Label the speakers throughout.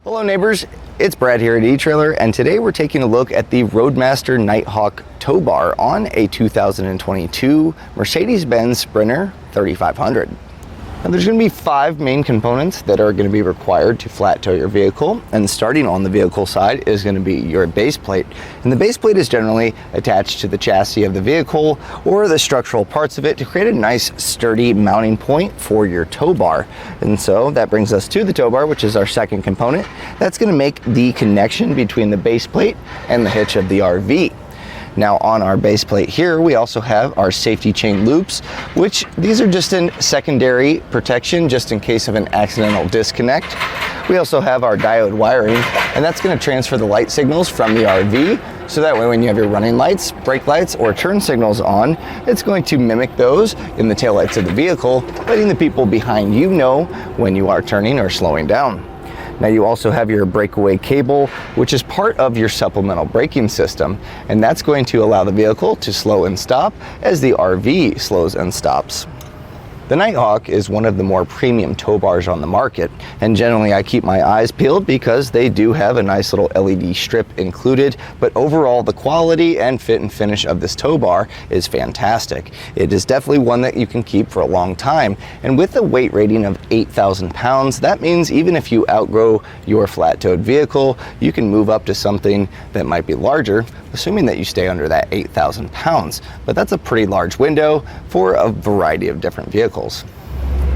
Speaker 1: Hello neighbors, it's Brad here at Etrailer, and today we're taking a look at the Roadmaster Nighthawk Tow Bar on a 2022 Mercedes-Benz Sprinter 3500. Now there's going to be 5 main components that are going to be required to flat tow your vehicle, and starting on the vehicle side is going to be your base plate. And the base plate is generally attached to the chassis of the vehicle or the structural parts of it to create a nice sturdy mounting point for your tow bar. And so that brings us to the tow bar, which is our second component. That's going to make the connection between the base plate and the hitch of the RV. Now on our base plate here, we also have our safety chain loops, which these are just in secondary protection, just in case of an accidental disconnect. We also have our diode wiring, and that's going to transfer the light signals from the RV, so that way when you have your running lights, brake lights, or turn signals on, it's going to mimic those in the taillights of the vehicle, letting the people behind you know when you are turning or slowing down. Now you also have your breakaway cable, which is part of your supplemental braking system, and that's going to allow the vehicle to slow and stop as the RV slows and stops. The Nighthawk is one of the more premium tow bars on the market, and generally I keep my eyes peeled because they do have a nice little LED strip included, but overall the quality and fit and finish of this tow bar is fantastic. It is definitely one that you can keep for a long time, and with a weight rating of 8,000 pounds, that means even if you outgrow your flat towed vehicle, you can move up to something that might be larger, assuming that you stay under that 8,000 pounds. But that's a pretty large window for a variety of different vehicles.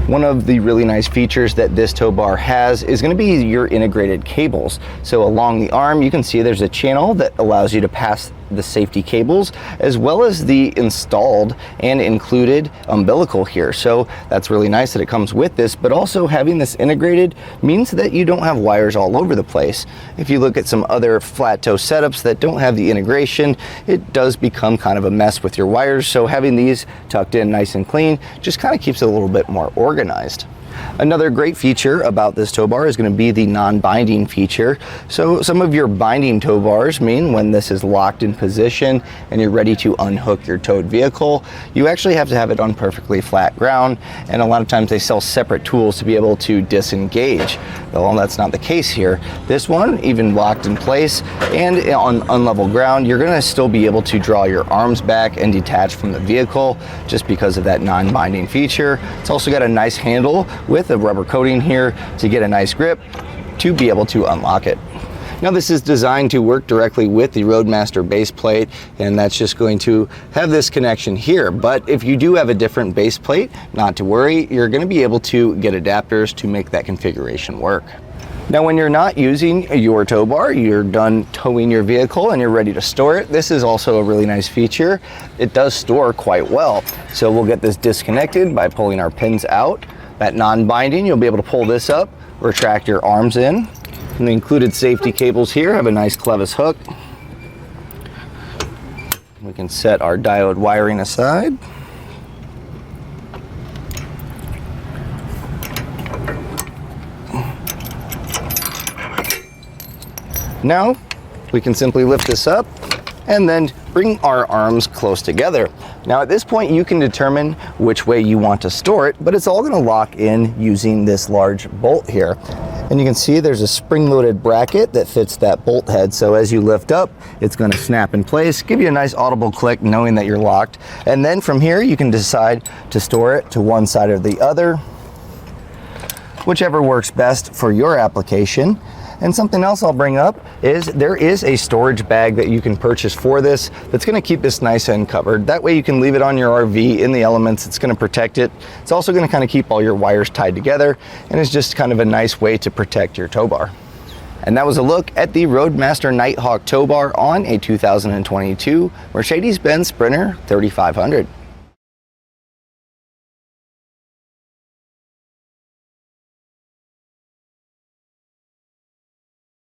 Speaker 1: One of the really nice features that this tow bar has is going to be your integrated cables. So along the arm, you can see there's a channel that allows you to pass the safety cables, as well as the installed and included umbilical here. So that's really nice that it comes with this, but also having this integrated means that you don't have wires all over the place. If you look at some other flat tow setups that don't have the integration, it does become kind of a mess with your wires. So having these tucked in nice and clean just kind of keeps it a little bit more organized. Another great feature about this tow bar is going to be the non-binding feature. So some of your binding tow bars mean when this is locked in position and you're ready to unhook your towed vehicle, you actually have to have it on perfectly flat ground, and a lot of times they sell separate tools to be able to disengage. Well, that's not the case here. This one, even locked in place and on unlevel ground, you're going to still be able to draw your arms back and detach from the vehicle just because of that non-binding feature. It's also got a nice handle with a rubber coating here to get a nice grip to be able to unlock it. Now this is designed to work directly with the Roadmaster base plate, and that's just going to have this connection here. But if you do have a different base plate, not to worry, you're going to be able to get adapters to make that configuration work. Now when you're not using your tow bar, you're done towing your vehicle and you're ready to store it, this is also a really nice feature. It does store quite well. So we'll get this disconnected by pulling our pins out. That non-binding, you'll be able to pull this up, retract your arms in. And the included safety cables here have a nice Clevis hook. We can set our diode wiring aside. Now we can simply lift this up and then bring our arms close together. Now at this point you can determine which way you want to store it, but it's all going to lock in using this large bolt here. And you can see there's a spring-loaded bracket that fits that bolt head, so as you lift up, it's going to snap in place, give you a nice audible click knowing that you're locked. And then from here you can decide to store it to one side or the other, whichever works best for your application. And something else I'll bring up is there is a storage bag that you can purchase for this that's going to keep this nice and covered. That way you can leave it on your RV in the elements. It's going to protect it. It's also going to kind of keep all your wires tied together, and it's just kind of a nice way to protect your tow bar. And that was a look at the Roadmaster Nighthawk Tow Bar on a 2022 Mercedes-Benz Sprinter 3500.